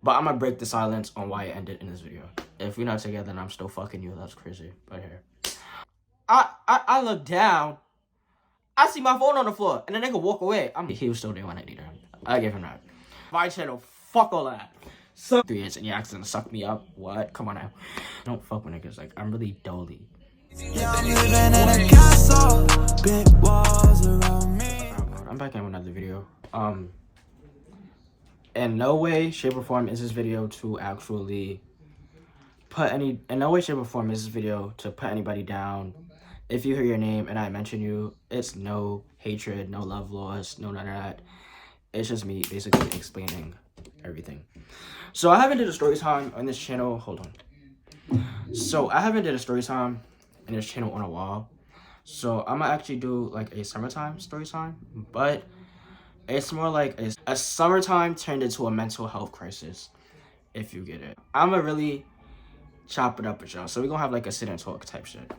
But I'm gonna break the silence on why it ended in this video. If we're not together, then I'm still fucking you. That's crazy. Right here. I look down. I see my phone on the floor, and the nigga walk away. He was still there when I needed him. I gave him that. My channel, fuck all that. So 3 years and you accidentally suck me up. What? Come on now. Don't fuck with niggas. Like, I'm really dolly. Yeah, I'm living in a castle. Big walls around me. I'm back in another video. In no way, shape, or form is this video to actually in no way, shape, or form is this video to put anybody down. If you hear your name and I mention you, it's no hatred, no love lost, no none of that. It's just me basically explaining everything. So I haven't did a story time on this channel. Hold on. So I haven't did a story time in this channel in a while. So I'm gonna actually do like a summertime story time, but it's more like a summertime turned into a mental health crisis, if you get it. I'm gonna really chop it up with y'all. So we're gonna have like a sit and talk type shit.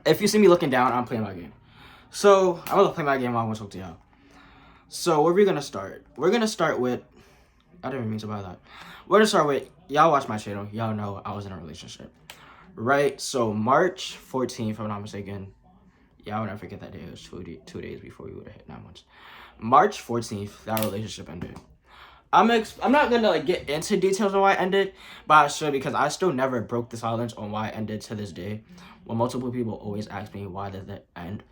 If you see me looking down, I'm playing my game. So I'm gonna play my game while I wanna talk to y'all. So where are we gonna start? We're gonna start with, I didn't even mean to buy that. We're gonna start with, y'all watch my channel. Y'all know I was in a relationship. Right? So March 14th, if I'm not mistaken. Y'all will never forget that day. It was 2 days before we would have hit 9 months. March 14th, that relationship ended. I'm not gonna like get into details on why it ended, but I should, because I still never broke the silence on why it ended to this day. Well, multiple people always ask me why did it end,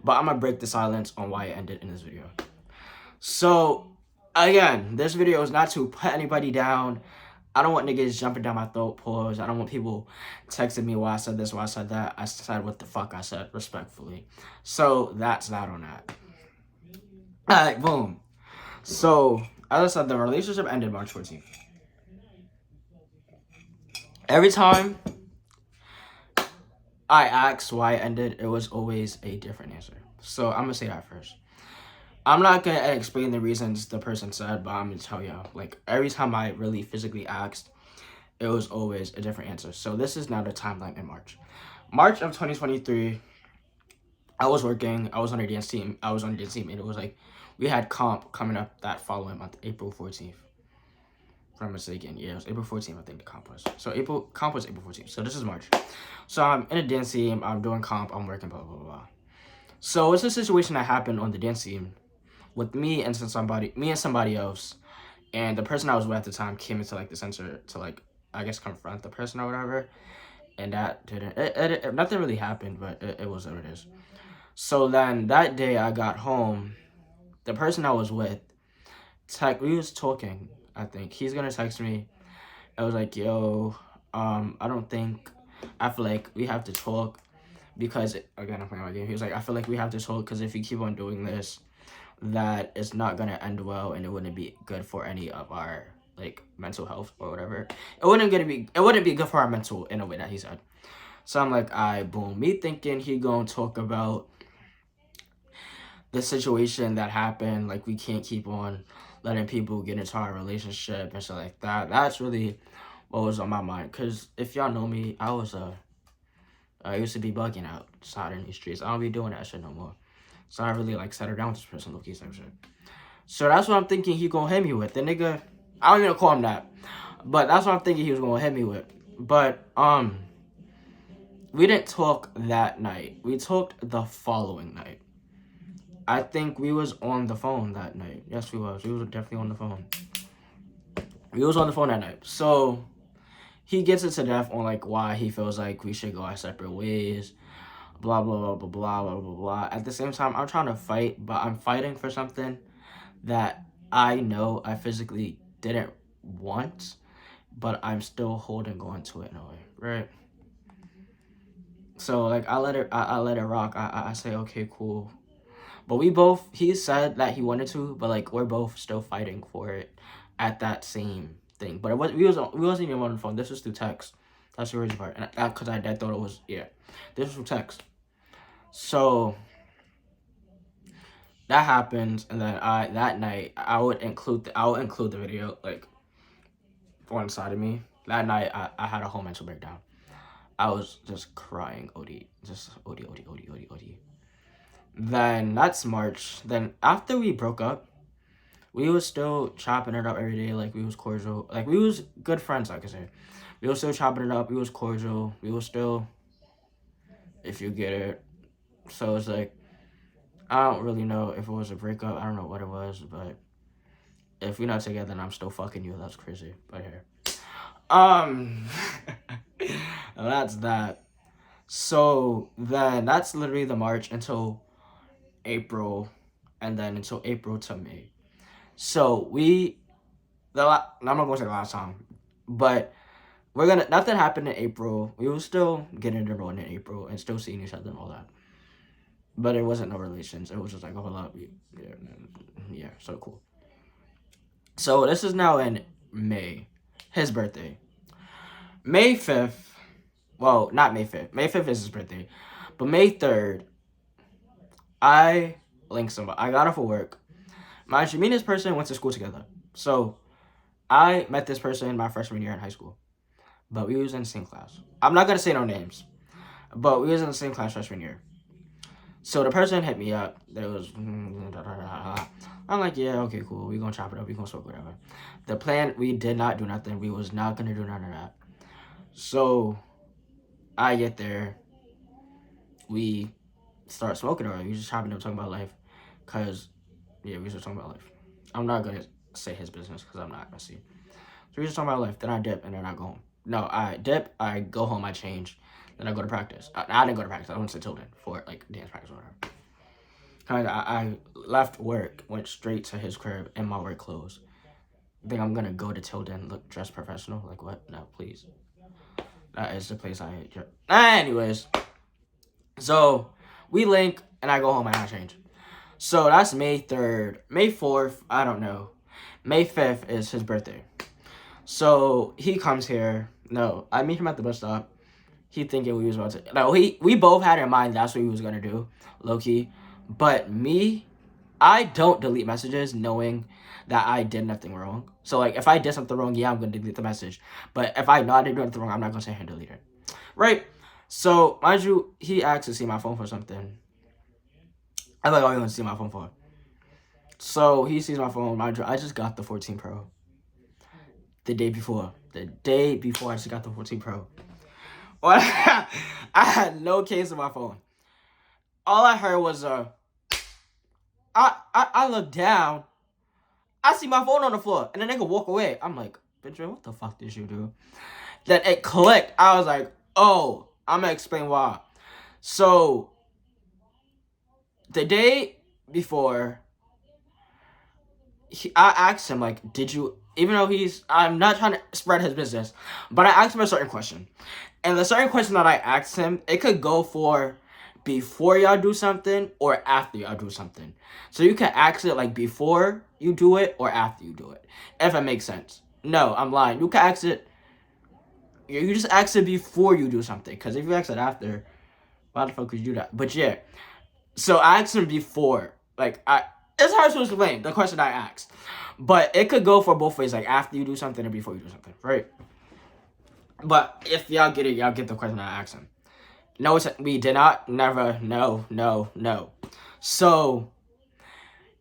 but I'm gonna break the silence on why it ended in this video. So again, this video is not to put anybody down. I don't want niggas jumping down my throat, pause. I don't want people texting me why I said this, why I said that. I said what the fuck I said, respectfully. So that's that on that. Alright, boom. So, as I said, the relationship ended March 14th. Every time I asked why it ended, it was always a different answer. So, I'm gonna say that first. I'm not gonna explain the reasons the person said, but I'm gonna tell y'all. Like, every time I really physically asked, it was always a different answer. So, this is now the timeline in March. March of 2023, I was working. I was on a dance team. And it was like, we had comp coming up that following month, April 14th. If I'm mistaken, yeah, it was April 14th, I think the comp was. So comp was April 14th. So this is March. So I'm in a dance team. I'm doing comp. I'm working, blah, blah, blah, blah. So it's a situation that happened on the dance team with me and somebody else. And the person I was with at the time came into like the center to like, I guess, confront the person or whatever. And that didn't, nothing really happened, but it was what it is. So then that day I got home, the person I was with, we was talking, I think. He's gonna text me. I was like, yo, I feel like we have to talk because, again, I'm playing my game. He was like, I feel like we have to talk because if you keep on doing this, that it's not gonna end well and it wouldn't be good for any of our, like, mental health or whatever. It wouldn't be good for our mental, in a way that he said. So I'm like, boom. Me thinking he gonna talk about the situation that happened, like we can't keep on letting people get into our relationship and stuff like that. That's really what was on my mind. Cause if y'all know me, I used to be bugging outside in these streets. I don't be doing that shit no more. So I really like settled down with this person, low key type shit. So that's what I'm thinking he gonna hit me with. The nigga, I don't even call him that, but that's what I'm thinking he was gonna hit me with. But we didn't talk that night. We talked the following night. I think we was on the phone that night. Yes, we was. We was definitely on the phone. We was on the phone that night. So he gets into depth on like why he feels like we should go our separate ways. Blah, blah, blah, blah, blah, blah, blah, blah. At the same time, I'm trying to fight, but I'm fighting for something that I know I physically didn't want, but I'm still holding on to it in a way, right? So like I let it rock. I say, okay, cool. But he said that he wanted to, but like we're both still fighting for it at that same thing. But we wasn't even on the phone. This was through text. That's the crazy part. And because I thought it was, yeah. This was through text. So that happens, and then that night I would include the video like on side of me. That night I had a whole mental breakdown. I was just crying, just OD. Then that's March. Then after we broke up, we was still chopping it up every day. Like, we was cordial. Like, we was good friends, like I said. We was still chopping it up. We was cordial. We was still, if you get it. So it's like, I don't really know if it was a breakup. I don't know what it was, but if we're not together and I'm still fucking you, that's crazy. But here. That's that. So then that's literally the March until April, and then until April to May. So I'm not gonna say the last time, but nothing happened in April. We were still getting to know in April and still seeing each other and all that. But it wasn't no relations. It was just like a whole lot. Yeah, so cool. So this is now in May, his birthday. May 5th, well, not May 5th. May 5th is his birthday. But May 3rd, I linked somebody. I got off of work. Mind you, me and this person went to school together. So I met this person my freshman year in high school. But we was in the same class. I'm not going to say no names. But we was in the same class freshman year. So the person hit me up. There was, I'm like, yeah, okay, cool. We gonna chop it up. We gonna smoke whatever. The plan, we did not do nothing. We was not gonna do none of that. So I get there. We start smoking already. We just chopping up, talking about life. Cause, yeah, we just talking about life. I'm not gonna say his business because I'm not messy. So we just talking about life. Then I dip and then I go home. No, I dip. I go home. I change. Then I go to practice. I didn't go to practice. I went to Tilden for like dance practice or whatever. I left work, went straight to his crib in my work clothes. Think I'm gonna go to Tilden, look dressed professional? Like what? No, please. That is the place I hate. Anyways, so we link and I go home and I change. So that's May 3rd. May 4th, I don't know. May 5th is his birthday. So he comes here. No, I meet him at the bus stop. He thinking we was about to. No, we both had in mind that's what he was gonna do, low key. But me, I don't delete messages knowing that I did nothing wrong. So like, if I did something wrong, yeah, I'm gonna delete the message. But if I know I didn't do anything wrong, I'm not gonna say here and delete it, right? So mind you, he asked to see my phone for something. I'm like, oh, you want to see my phone for? So he sees my phone. Mind you, I just got the 14 Pro. The day before, I just got the 14 Pro. I had no case on my phone. All I heard was I looked down. I see my phone on the floor, and the nigga walk away. I'm like, Benjamin, what the fuck did you do? Then it clicked. I was like, oh, I'm gonna explain why. So the day before, I asked him like, did you? Even though I'm not trying to spread his business, but I asked him a certain question. And the certain question that I asked him, it could go for before y'all do something or after y'all do something. So you can ask it like before you do it or after you do it, if it makes sense. No, I'm lying. You can ask it, you just ask it before you do something. Because if you ask it after, why the fuck would you do that? But yeah, so I asked him before. Like, it's hard to explain the question I asked. But it could go for both ways, like after you do something or before you do something, right? But if y'all get it, y'all get the question I asked him. No, we did not, never, no. So,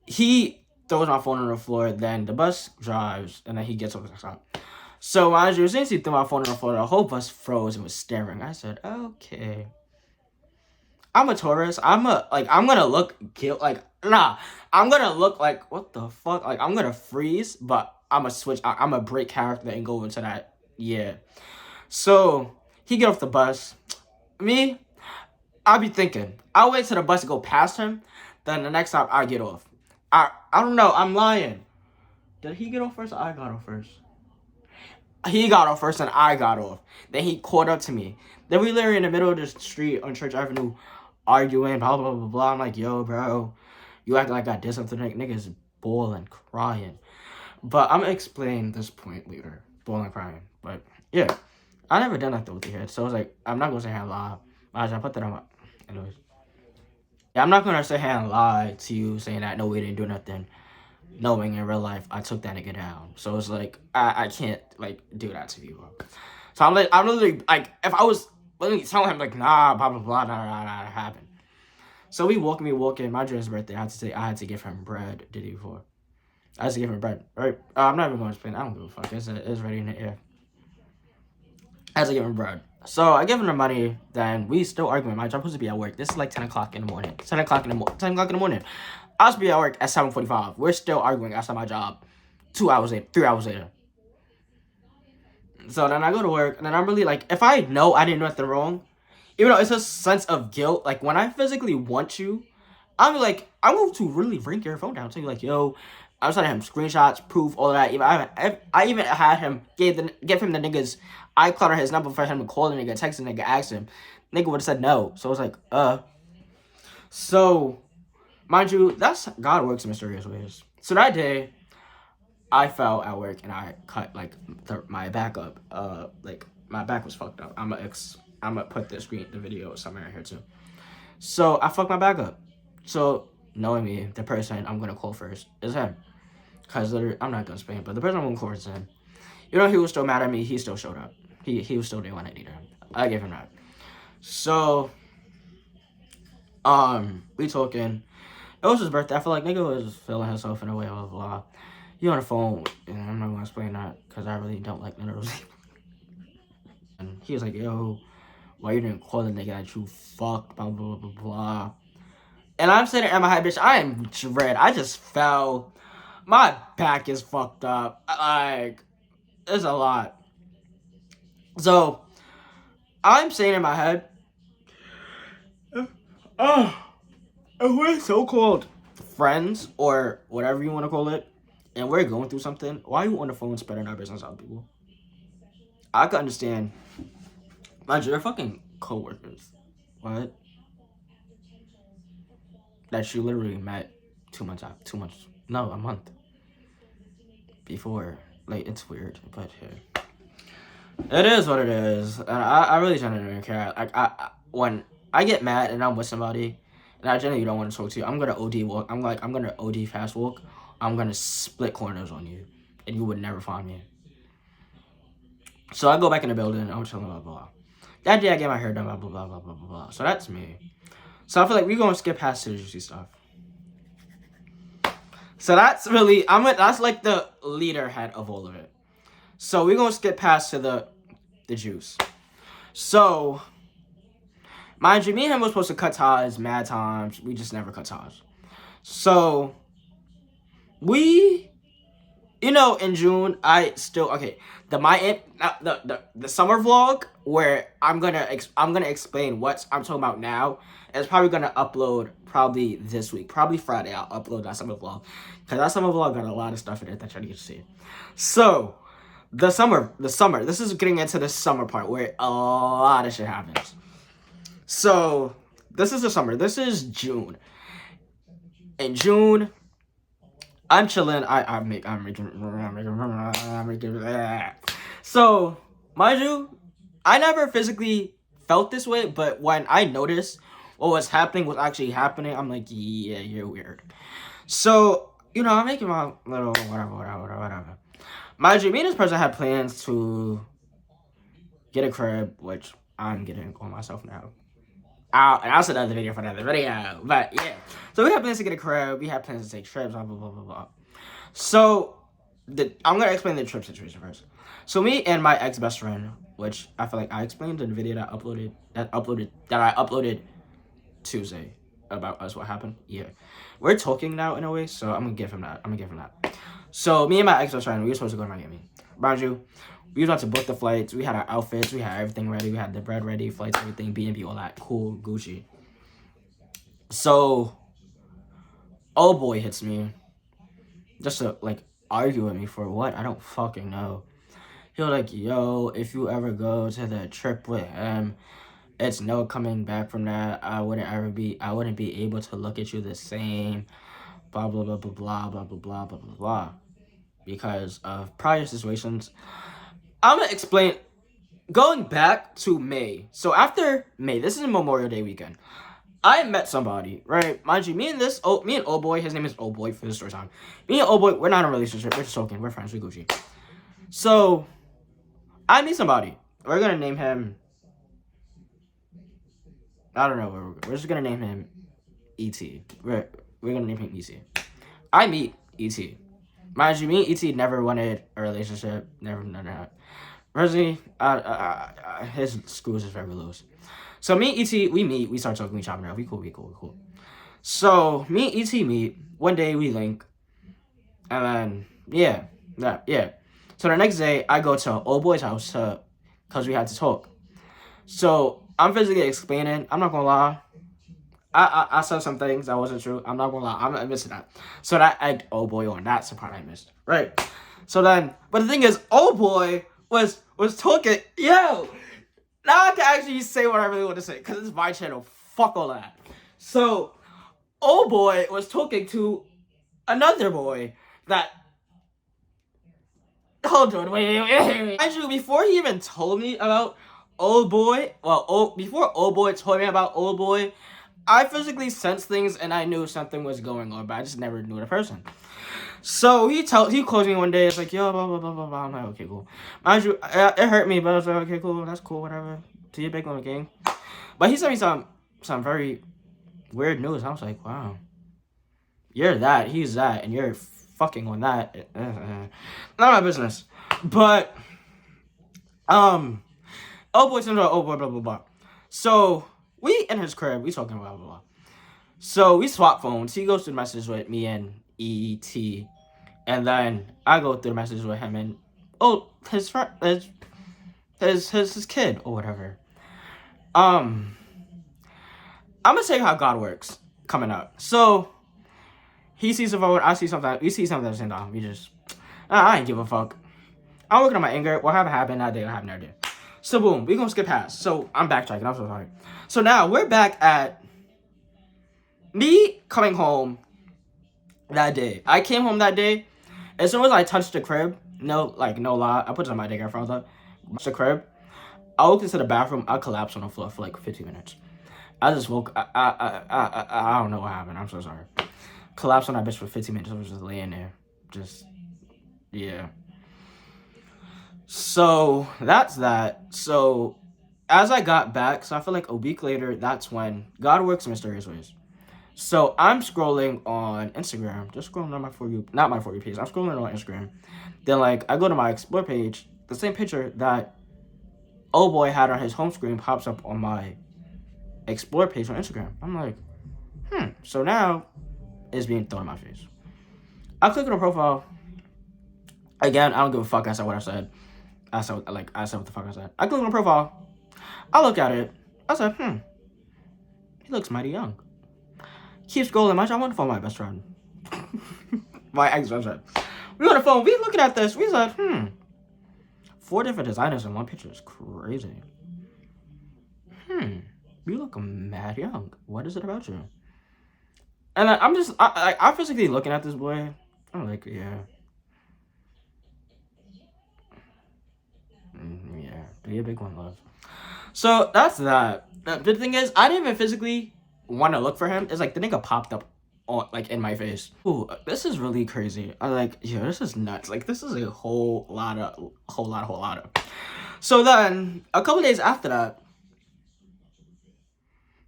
he throws my phone on the floor, then the bus drives, and then he gets over the stop. So, as you since he threw my phone on the floor, the whole bus froze and was staring. I said, okay. I'm a tourist. I'm gonna look guilt, like, nah. I'm gonna look like, what the fuck? Like, I'm gonna freeze, but I'm gonna switch. I'm gonna break character and go into that, yeah. So, he get off the bus. Me, I'll be thinking. I'll wait till the bus to go past him. Then the next time I get off. I don't know. I'm lying. Did he get off first or I got off first? He got off first and I got off. Then he caught up to me. Then we literally in the middle of the street on Church Avenue arguing, blah, blah, blah, blah. I'm like, yo, bro, you act like I did something. Like, niggas bawling, crying. But I'm going to explain this point later. Bawling, crying. But, yeah. I never done that though with the head. So I was like, I'm not going to say how lie. I put that on my... Anyways. Yeah, I'm not going to sit here and lie to you saying that, no, we didn't do nothing. Knowing in real life, I took that nigga down. So it's like, I can't, like, do that to people. So I'm literally, like, if I was literally telling him, like, nah, blah, blah, blah, nah, that happened. So we walking, my dream's birthday, I had to give him bread the day before. I had to give him bread, right? I'm not even going to explain. I don't give a fuck. It's ready in the air. I had to give him bread. So I give him the money. Then we still arguing. My job supposed to be at work. This is like 10 o'clock in the morning. 10 o'clock in the morning. 10 o'clock in the morning. I was supposed to be at work at 7:45. We're still arguing outside my job. 2 hours later. 3 hours later. So then I go to work, and then I'm really like, if I know I didn't do nothing wrong, even though it's a sense of guilt, like when I physically want you, I'm like, I'm going to really bring your phone down. So you're like, yo, I was sending him screenshots, proof, all of that. Even I even had him give him the niggas iCloud or his number for him to call the nigga, text the nigga, ask him. Nigga would have said no. So I was like, So, mind you, that's God works in mysterious ways. So that day, I fell at work and I cut like my back up. Like my back was fucked up. I'm gonna put the video somewhere here too. So I fucked my back up. So knowing me, the person I'm gonna call first is him. Cause I'm not gonna spam, but the person I'm gonna call is him. You know, he was still mad at me. He still showed up. He was still there when I needed him. I gave him that. So we talking. It was his birthday. I feel like nigga was feeling himself in a way. Blah blah blah. You on the phone, and I'm not gonna explain that because I really don't like none of those. And he was like, "Yo, why you didn't call the nigga that you fucked?" Blah blah blah blah. And I'm sitting at my head, bitch. I am dread. I just fell. My back is fucked up. Like, it's a lot. So I'm saying in my head, if we're so-called friends or whatever you want to call it, and we're going through something, why are you on the phone spreading our business out to people? I could understand. Mind you, they're fucking co-workers. What? That you literally met 2 months out. 2 months. No, a month. Before. Like, it's weird, but hey. It is what it is. And I really don't even care. Like, when I get mad and I'm with somebody, and I generally don't want to talk to you, I'm gonna OD walk. I'm gonna OD fast walk. I'm gonna split corners on you, and you would never find me. So I go back in the building. I'm chilling, blah, blah, blah. That day I get my hair done, blah, blah, blah, blah, blah, blah, blah. So that's me. So I feel like we're gonna skip past the juicy stuff. So that's really, that's like the leader head of all of it. So we're gonna skip past to the juice. So, mind you, me and him were supposed to cut ties mad times. We just never cut ties. So, we, you know, in June, the summer vlog where I'm gonna explain what I'm talking about now is probably gonna upload probably this week, probably Friday. I'll upload that summer vlog because that summer vlog got a lot of stuff in it that you need to see. So the summer. This is getting into the summer part where a lot of shit happens. So this is the summer. This is June. In June, I'm chilling. I'm making. So, mind you, I never physically felt this way, but when I noticed what was happening was actually happening, I'm like, yeah, you're weird. So, you know, I'm making my little whatever. Mind you, me and this person had plans to get a crib, which I'm getting on myself now. And I'll set another video for another video. But yeah. So we had plans to get a crib. We had plans to take trips, blah, blah, blah, blah, blah. So I'm going to explain the trip situation first. So me and my ex-best friend, which I feel like I explained in the video that I uploaded Tuesday about us, what happened. Yeah. We're talking now in a way, so I'm going to give him that. So me and my ex-best friend, we were supposed to go to Miami. Mind you, we was about to book the flights. We had our outfits. We had everything ready. We had the bread ready, flights, everything, B&B, all that. Cool, Gucci. So, old boy hits me. Just to, like, argue with me for what? I don't fucking know. He was like, yo, if you ever go to the trip with him, it's no coming back from that. I wouldn't be able to look at you the same. Blah, blah, blah, blah, blah, blah, blah, blah, blah, blah, blah. Because of prior situations. I'm going to explain, going back to May. So after May, this is Memorial Day weekend. I met somebody, right? Mind you, me and old boy, his name is old boy for the story time. Me and old boy, we're not in a relationship. We're just talking. We're friends. We Gucci. So, I meet somebody. We're going to name him, I don't know. We're just going to name him E.T. We're going to name him E.T. I meet E.T. Mind you, me and ET never wanted a relationship. Never, no. Personally, his screws is very loose. So me and ET, we meet, we start talking, we chopping it up. We cool. So me and ET meet. One day we link, and then yeah. So the next day I go to old boy's house cause we had to talk. So I'm physically explaining. I'm not gonna lie. I said some things that wasn't true. I'm not gonna lie. I'm not missing that. So that egged old boy on. That's the part I missed. Right. So then, but the thing is, old boy was talking. Yo, now I can actually say what I really want to say because it's my channel. Fuck all that. So old boy was talking to another boy that. Hold on, wait. Actually, before he even told me about old boy, before old boy told me about old boy, I physically sensed things and I knew something was going on, but I just never knew the person. So he calls me one day. It's like, yo, blah blah blah blah blah. I'm like, okay, cool. Mind you, it hurt me, but I was like, okay, cool, that's cool, whatever. Do your big on the game. But he sent me some very weird news. I was like, wow, you're that, he's that, and you're fucking on that. Not my business. But oh boy, oh boy, blah blah blah. So we in his crib, we talking blah blah blah. So we swap phones. He goes through the message with me and ET, and then I go through the message with him and his friend, his kid or whatever. I'm gonna say how God works coming up. So he sees a phone, I see something, we see something at the same time. We just, I ain't give a fuck. I'm working on my anger. What happened that day, I have no idea. So boom, we gonna skip past. So I'm backtracking, I'm so sorry. So now we're back at me coming home that day. I came home that day. As soon as I touched the crib, no lie, I put it on my daycare father. The crib, I walked into the bathroom. I collapsed on the floor for like 15 minutes. I just woke. I don't know what happened. I'm so sorry. Collapsed on that bitch for 15 minutes. I was just laying there, yeah. So that's that. So as I got back, so I feel like a week later, that's when God works in mysterious ways. So I'm scrolling on Instagram, just scrolling on my not my For You page. I'm scrolling on Instagram. Then like I go to my Explore page, the same picture that old boy had on his home screen pops up on my Explore page on Instagram. I'm like, so now it's being thrown in my face. I click on the profile. Again, I don't give a fuck. I said what I said. I said what the fuck I said. I click on the profile. I look at it. I said, he looks mighty young. Keep scrolling. I want to phone my best friend. My ex-best friend. We on the phone. We looking at this. We said, 4 different designers in one picture is crazy. You look mad young. What is it about you? And I'm physically looking at this boy. I'm like, yeah. Yeah, be a big one, love. So that's that. The thing is, I didn't even physically want to look for him. It's like the nigga popped up on in my face. Ooh, this is really crazy. I'm like, yeah, this is nuts. Like this is a whole lot of. So then a couple days after that,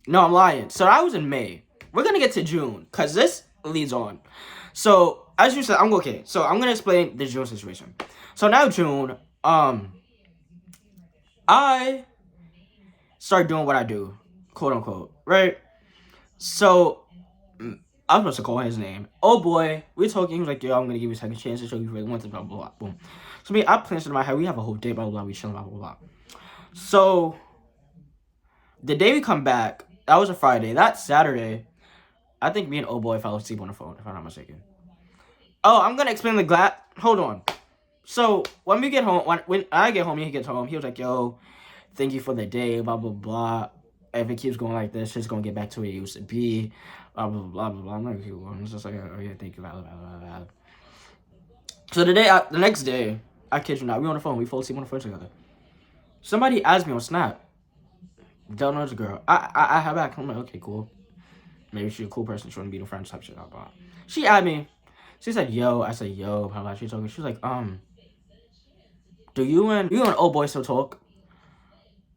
no, I'm lying. So I was in May. We're gonna get to June because this leads on. So as you said, I'm okay. So I'm gonna explain the June situation. So now June, I start doing what I do, quote unquote, right? So I was supposed to call his name. Oh boy, we're talking. He was like, yo, I'm gonna give you a second chance to show you really want to, blah blah blah. Boom. So me, I planned in my head. We have a whole day, blah blah blah. We chilling, blah blah blah. So the day we come back, that was a Friday. That Saturday, I think me and oh boy fell asleep on the phone, if I'm not mistaken. Oh, I'm gonna explain the Hold on. So when we get home, when I get home, he gets home. He was like, yo, thank you for the day, blah blah blah. If it keeps going like this, it's gonna get back to where it used to be. Blah blah blah blah blah. I'm like, I'm just like, oh yeah, thank you, blah blah blah blah. So the next day, I kid you not, we on the phone. We fall asleep on the phone together. Somebody asked me on Snap. Don't know this girl. I have back. I'm like, okay, cool. Maybe she's a cool person. She want to be the friends type shit. Blah, blah. She asked me. She said, yo. I said, yo. Blah, blah. She told me. She was like, do you and old boy still talk?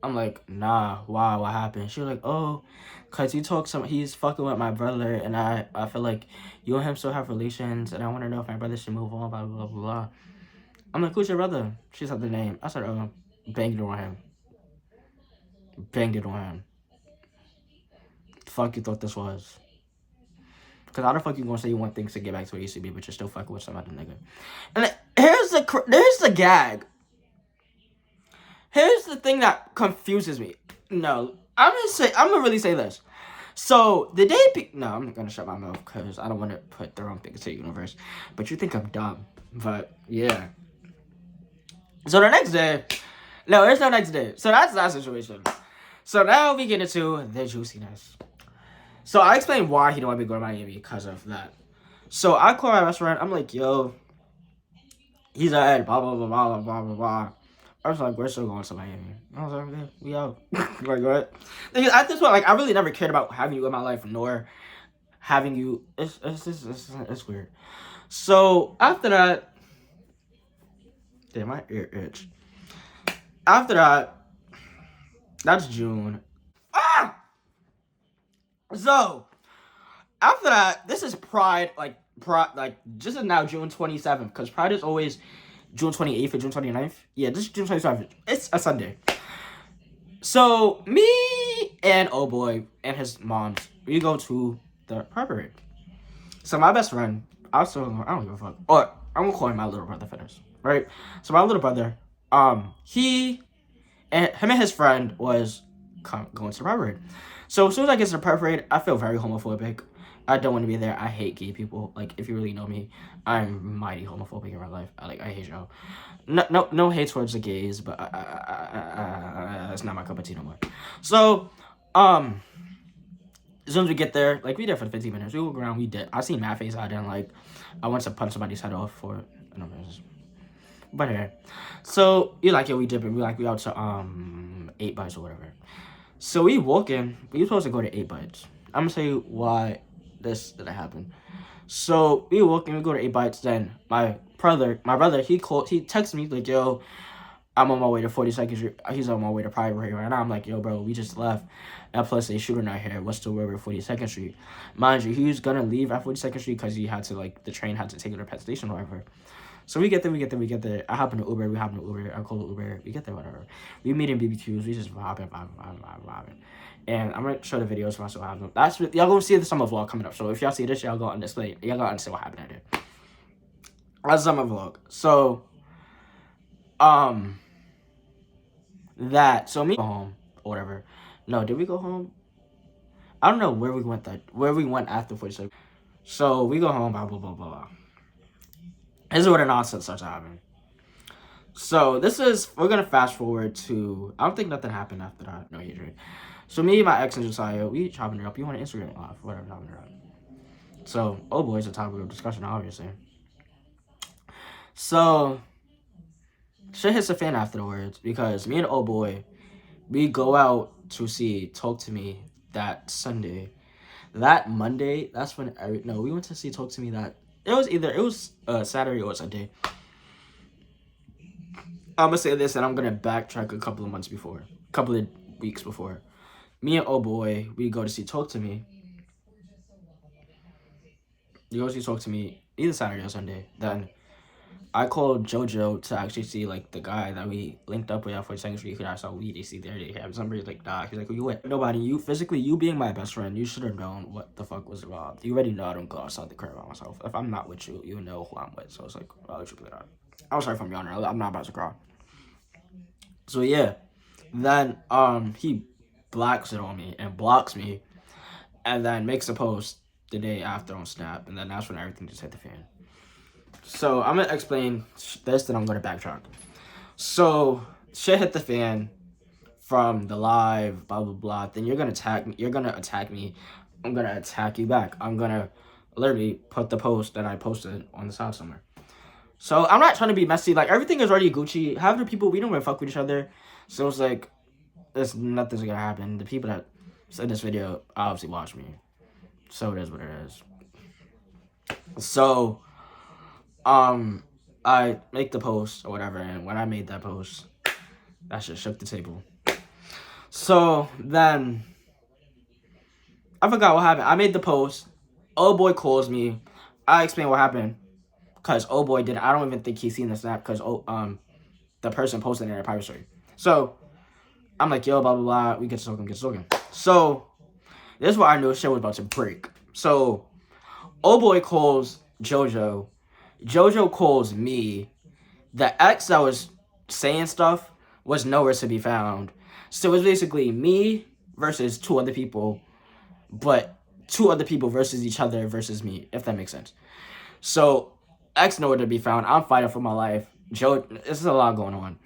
I'm like, nah, why? What happened? She was like, oh, cause he's fucking with my brother, and I feel like you and him still have relations, and I want to know if my brother should move on, blah, blah, blah, blah. I'm like, who's your brother? She said the name. I said, oh, banged it on him. Banged it on him. The fuck you thought this was? Cause how the fuck you gonna say you want things to get back to where it used to be, but you're still fucking with some other nigga? And here's the gag. Here's the thing that confuses me. No, I'm gonna really say this. So the day, no, I'm not gonna shut my mouth because I don't want to put the wrong things to the universe. But you think I'm dumb, but yeah. So the next day, no, there's no next day. So that's that situation. So now we get into the juiciness. So I explained why he didn't want me to go to Miami because of that. So I call my restaurant. I'm like, yo, he's ahead, blah, blah, blah, blah, blah, blah, blah. I was like, we're still going to Miami. I was like, okay, we out. Like, what? At this point, like, I really never cared about having you in my life, nor having you. It's weird. So after that, damn, my ear itch. After that, that's June. Ah! So after that, this is Pride, like this is now June 27th, because Pride is always June 28th or June 29th. Yeah, this is June 27th. It's a Sunday. So me and oh boy and his mom, we go to the Pride parade. So my best friend, I don't give a fuck. Or I'm gonna call him my little brother for this, right? So my little brother, him and his friend was going to the Pride parade. So as soon as I get to the Pride parade, I feel very homophobic. I don't want to be there. I hate gay people. Like, if you really know me, I'm mighty homophobic in real life. I hate y'all. No hate towards the gays, but it's not my cup of tea no more. So, as soon as we get there, like, we there for 15 minutes. We walk around, we did. I seen mad face I didn't like. I went to punch somebody's head off for it. I don't know. But yeah. So, you like, yo, we dipping. We out to, 8 Bites or whatever. So we walk in. We were supposed to go to 8 Bites. I'm gonna tell you why this didn't happen. So we walk in, we go to 8 Bites. Then my brother, he texted me like, yo, I'm on my way to 42nd Street. He's on my way to Pride right now. I'm like, yo, bro, we just left. And plus, a shooter night here. What's the word with 42nd Street? Mind you, he was gonna leave at 42nd Street because he had to, like, the train had to take him to Penn Station or whatever. So we get there. I hop in the Uber. We hop in the Uber. I call the Uber. We get there, whatever. We meet in BBQs. We just vibing. And I'm gonna show the videos for us what happened. That's what y'all gonna see the summer vlog coming up. So if y'all see this, y'all gonna understand. Y'all gonna understand what happened there. That's summer vlog. So, so me go home or whatever. No, did we go home? I don't know where we went after 46. So we go home. Blah blah blah blah blah. This is where the nonsense starts happening. So we're gonna fast forward to, I don't think nothing happened after that. No, you did. So me, my ex, and Josiah, we chopping it up. You want an Instagram live, whatever, chopping it up. So, oh boy, it's a topic of discussion, obviously. So, shit hits the fan afterwards, because me and oh boy, we go out to see Talk to Me that Sunday. That Monday, that's when, we went to see Talk to Me that, it was Saturday or Sunday. I'm gonna say this, and I'm gonna backtrack a couple of weeks before. Me and oh boy, we go to see Talk to Me. You go see Talk to Me either Saturday or Sunday. Then I called JoJo to actually see, like, the guy that we linked up with at 42nd Street. Because I saw weed. They see there. They have somebody like, nah. He's like, who you with? Nobody. You being my best friend, you should have known what the fuck was wrong. You already know I don't go outside the crib by myself. If I'm not with you, you know who I'm with. So it's like, I'll let you play that. I'm sorry if I'm yawning. I'm not about to cry. So yeah. Then he blacks it on me and blocks me, and then makes a post the day after on Snap, and then that's when everything just hit the fan. So I'm gonna explain this, then I'm gonna backtrack. So shit hit the fan from the live, blah blah blah. Then you're gonna attack me. I'm gonna attack you back. I'm gonna literally put the post that I posted on the side somewhere. So I'm not trying to be messy. Like, everything is already Gucci. Half the people, we don't even fuck with each other. So it's like, nothing's gonna happen. The people that said this video obviously watch me. So it is what it is. So, I make the post or whatever, and when I made that post, that shit shook the table. So then I forgot what happened. I made the post. Oh boy calls me. I explain what happened because oh boy did. I don't even think he's seen the snap because the person posted it in their private story. So I'm like, yo, blah blah blah. We get to talking. So this is where I knew shit was about to break. So oh boy calls JoJo. JoJo calls me. The ex that was saying stuff was nowhere to be found. So it was basically me versus two other people, but two other people versus each other versus me, if that makes sense. So X nowhere to be found. I'm fighting for my life. Joe, this is a lot going on.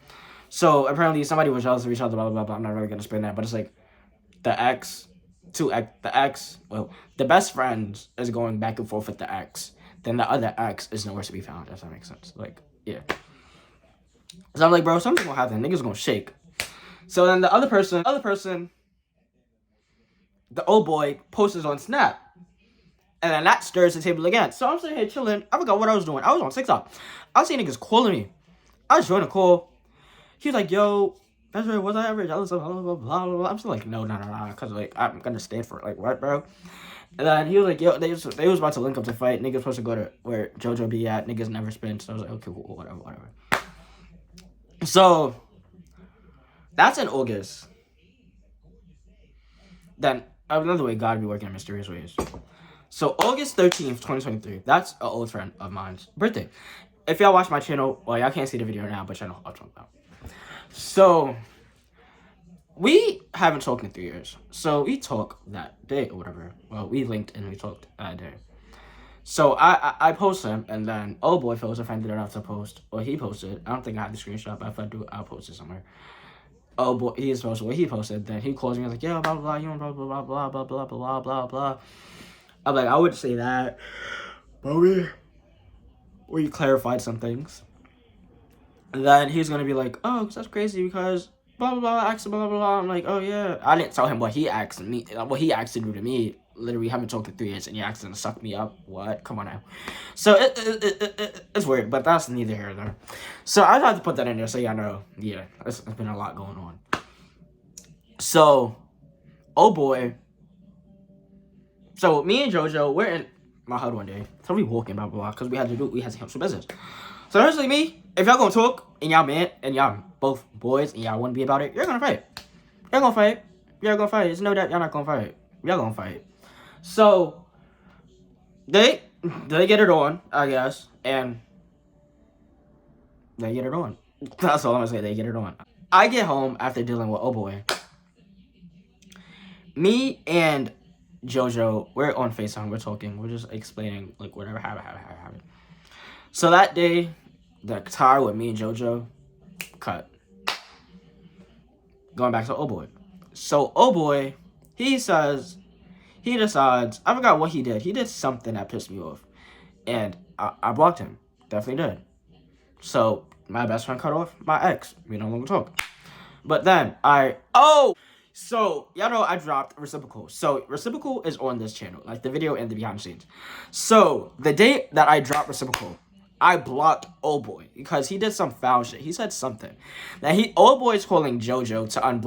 So apparently somebody was jealous of each other, blah, blah, blah, blah. I'm not really going to explain that, but it's like the X, well, the best friend is going back and forth with the X. Then the other X is nowhere to be found, if that makes sense. Like, yeah. So I'm like, bro, something's going to happen. Niggas going to shake. So then the other person, the old boy, posts on Snap. And then that stirs the table again. So I'm sitting here chilling. I forgot what I was doing. I was on TikTok. I was seeing niggas calling me. I was joining a call. He was like, yo, Desiree, was I ever jealous of blah, blah, blah, blah. I'm still like, no. Because, like, I'm going to stand for it. Like, what, bro? And then he was like, yo, they was about to link up to fight. Niggas supposed to go to where JoJo be at. Niggas never spin. So I was like, okay, cool, whatever. So, that's in August. Then, another way God be working in mysterious ways. So August 13th, 2023, that's an old friend of mine's birthday. If y'all watch my channel, well, y'all can't see the video now, but y'all know what I'm talking about. So, we haven't talked in 3 years. So, we talked that day or whatever. Well, we linked and we talked that day. So, I post him, and then, oh boy, feels offended enough to post. Well, he posted. I don't think I have the screenshot, but if I do, I'll post it somewhere. Oh boy, he's posted what he posted. Then he calls me, I was like, yeah, blah, blah, blah, you and blah, blah, blah, blah, blah, blah, blah, blah. I'm like, I wouldn't say that, but we clarified some things. And then he's gonna be like, oh, that's crazy because blah blah blah, asked blah blah blah. I'm like, oh yeah. I didn't tell him what he asked me, what he asked to do to me. Literally, haven't talked in 3 years, and he asked him to suck me up. What? Come on now. So it's weird, but that's neither here nor there. So I had to put that in there so y'all know. Yeah, it's been a lot going on. So, oh boy. So me and JoJo, we're in my HUD one day. So we walking, blah, blah, blah, because we had to handle some business. So honestly, me, if y'all gonna talk, and y'all man, and y'all both boys, and y'all wanna be about it, you're gonna fight. You're gonna fight. You're gonna fight. It's no doubt y'all not gonna fight. Y'all gonna fight. So, they get it on, I guess, and they get it on. That's all I'm gonna say, they get it on. I get home after dealing with oh boy. Me and JoJo, we're on FaceTime, we're talking, we're just explaining, like, whatever happened. So that day, the guitar with me and JoJo, cut. Going back to oh boy. So oh boy, he decides, I forgot what he did. He did something that pissed me off. And I blocked him. Definitely did. So my best friend cut off my ex. We no longer talk. But then so, y'all know I dropped Reciprocal. So, Reciprocal is on this channel, like the video and the behind the scenes. So, the day that I dropped Reciprocal, I blocked Old Boy because he did some foul shit. He said something. Now, Old Boy is calling JoJo telling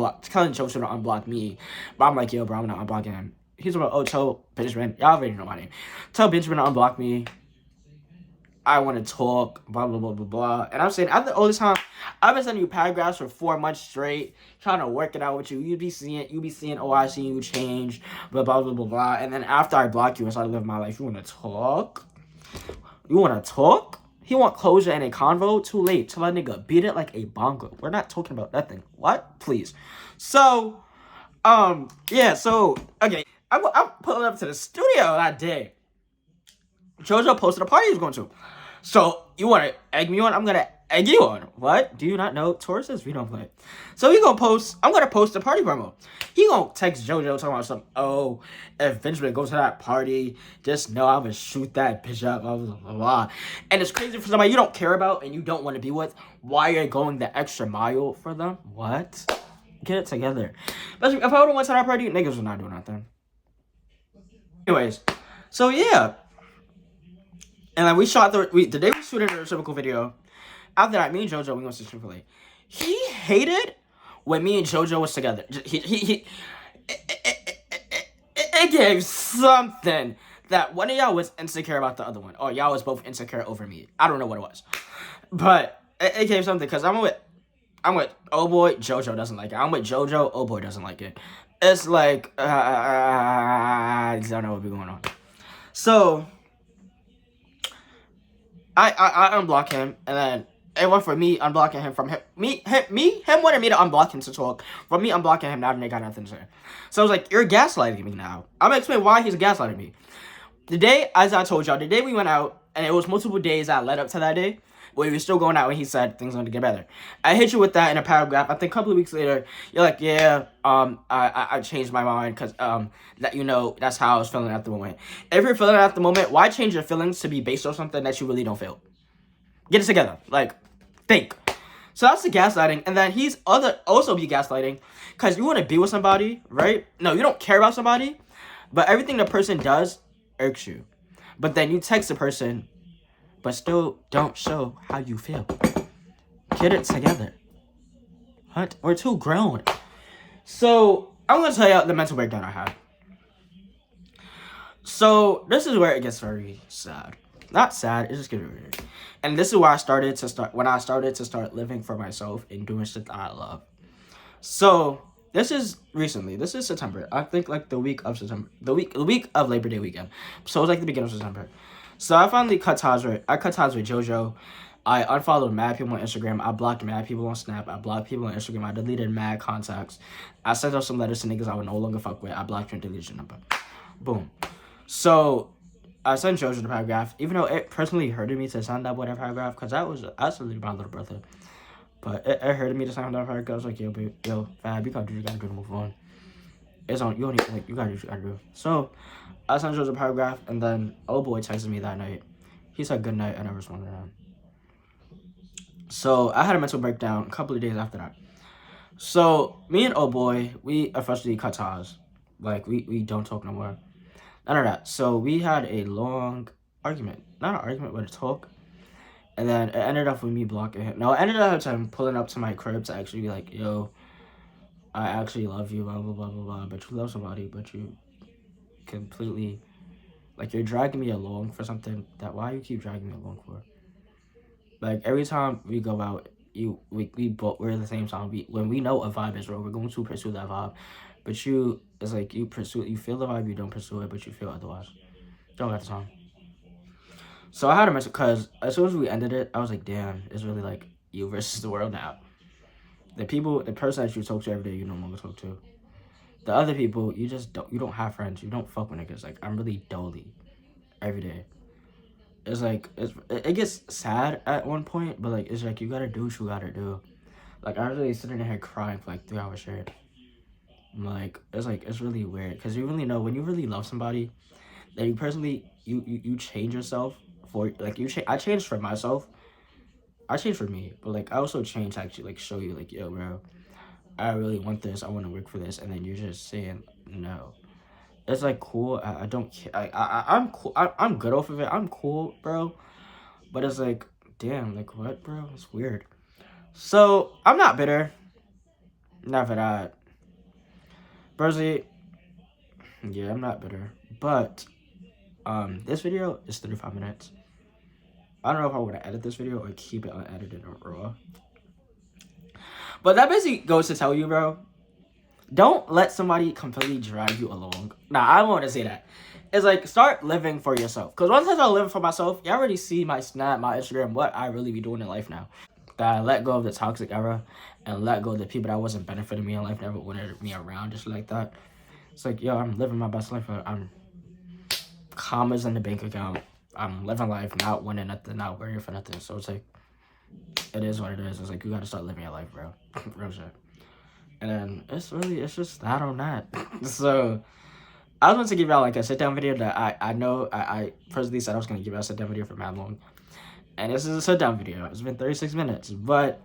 JoJo to unblock me. But I'm like, yo, bro, I'm not unblocking him. He's like, oh, tell Benjamin. Y'all already know my name. Tell Benjamin to unblock me. I want to talk, blah, blah, blah, blah, blah. And I'm saying, after all this time, I've been sending you paragraphs for 4 months straight, trying to work it out with you. You be seeing, oh, I see you change, blah, blah, blah, blah, blah. And then after I block you and start living my life, you want to talk? He want closure and a convo? Too late. Tell that nigga, beat it like a bongo. We're not talking about nothing. What? Please. So, yeah, so, okay. I'm pulling up to the studio that day. JoJo posted a party he was going to. So, you want to egg me on? I'm going to egg you on. What? Do you not know? Tor says we don't play. So, I'm going to post a party promo. He going to text JoJo talking about something. Oh, if Benjamin goes to that party, just know I'm going to shoot that bitch up. Blah, blah, blah, blah. And it's crazy for somebody you don't care about and you don't want to be with. Why are you going the extra mile for them? What? Get it together. But if I would have went to that party, niggas would not do nothing. Anyways, so yeah. And then we shot the day we shooted a reciprocal video. After that, me and JoJo, we went to Chick-fil-A. He hated when me and JoJo was together. It gave something that one of y'all was insecure about the other one. Or y'all was both insecure over me. I don't know what it was. But it gave something because I'm with oh boy, JoJo doesn't like it. I'm with JoJo, oh boy doesn't like it. It's like, I don't know what's going on. So, I unblock him, and then it went for me unblocking him from him. Him wanted me to unblock him to talk. From me unblocking him, now they got nothing to say. So I was like, you're gaslighting me now. I'm gonna explain why he's gaslighting me. The day, as I told y'all, the day we went out, and it was multiple days that led up to that day, where we were still going out, and he said things are gonna get better. I hit you with that in a paragraph. I think a couple of weeks later, you're like, yeah, I changed my mind because that, you know, that's how I was feeling at the moment. If you're feeling at the moment, why change your feelings to be based on something that you really don't feel? Get it together. Like, think. So that's the gaslighting, and then he's also be gaslighting because you want to be with somebody, right? No, you don't care about somebody, but everything the person does irks you. But then you text the person, but still don't show how you feel. Get it together. What? We're too grown. So I'm gonna tell you the mental breakdown I had. So this is where it gets very sad. Not sad, it just gets weird. And this is where I started to start living for myself and doing shit that I love. So this is recently. This is September. I think like the week of September. The week of Labor Day weekend. So it was like the beginning of September. So I finally cut ties with JoJo. I unfollowed mad people on Instagram. I blocked mad people on Snap. I blocked people on Instagram. I deleted mad contacts. I sent out some letters to niggas I would no longer fuck with. I blocked and deleted your number. Boom. So I sent JoJo the paragraph, even though it personally hurted me to send that whatever paragraph, because that was absolutely my little brother. But it hurted me to send that paragraph. I was like, yo, Fab, you gotta do what you gotta do to move on. It's on, you don't need, like, you gotta do what you gotta do. So I sent JoJo the paragraph, and then old boy texted me that night. He said good night, and I responded to him. So I had a mental breakdown a couple of days after that. So me and old boy, we officially cut ties. Like, we don't talk no more. None of that. So we had a long argument. Not an argument, but a talk. And then it ended up with me blocking him. No, it ended up with him pulling up to my crib to actually be like, yo, I actually love you, blah, blah, blah, blah, blah. But you love somebody, but you completely, like, you're dragging me along for something that, why you keep dragging me along for? Like, every time we go out, we're the same time. When we know a vibe is real, we're going to pursue that vibe. But it's like you feel the vibe, you don't pursue it, but you feel otherwise. Don't got the time. So I had a message, because as soon as we ended it, I was like, damn, it's really like you versus the world now. The person that you talk to every day, you no longer talk to. The other people, you don't have friends. You don't fuck with niggas. Like, I'm really dolly every day. It's like, it gets sad at one point, but like, it's like, you gotta do what you gotta do. Like, I was really sitting there crying for like 3 hours straight. Like, it's really weird, because you really know when you really love somebody, that you personally, you change yourself for, like, I changed for myself. I changed for me, but like, I also changed to actually like show you, like, yo, bro, I really want this, I want to work for this, and then you're just saying no. It's like, cool, I don't care, I'm cool, I'm good off of it, I'm cool, bro, but it's like, damn, like, what, bro? It's weird. So I'm not bitter, not for that. Personally, yeah, I'm not bitter, but this video is 35 minutes. I don't know if I want to edit this video or keep it unedited or raw. But that basically goes to tell you, bro, don't let somebody completely drag you along. Nah, I don't want to say that. It's like, start living for yourself. Because once I start living for myself, you already see my Snap, my Instagram, what I really be doing in life now. That I let go of the toxic era and let go of the people that wasn't benefiting me in life, never wanted me around, just like that. It's like, yo, I'm living my best life. I'm commas in the bank account. I'm living life, not winning nothing, not worrying for nothing. So it's like, it is what it is. It's like, you gotta start living your life, bro. Real shit. And then it's just that on that. So I was going to give y'all like a sit down video that I know I personally said I was gonna give y'all a sit down video for mad long. And this is a sit down video. It's been 36 minutes, but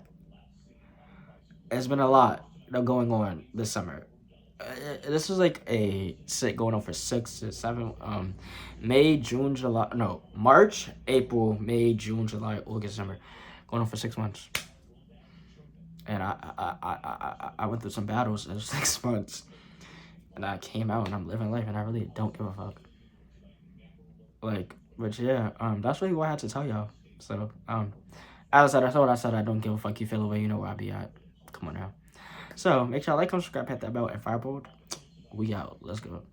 it's been a lot going on this summer. This was like going on for 6 to 7 May, June, July, no, March, April, May, June, July, August, December, going on for 6 months. And I I went through some battles in 6 months. And I came out and I'm living life and I really don't give a fuck. Like, but yeah, that's really what I had to tell y'all. So, as I said, I said I don't give a fuck. You feel the way, you know where I be at. Come on now. So, make sure y'all like, comment, subscribe, hit that bell, and firebolt. We out. Let's go.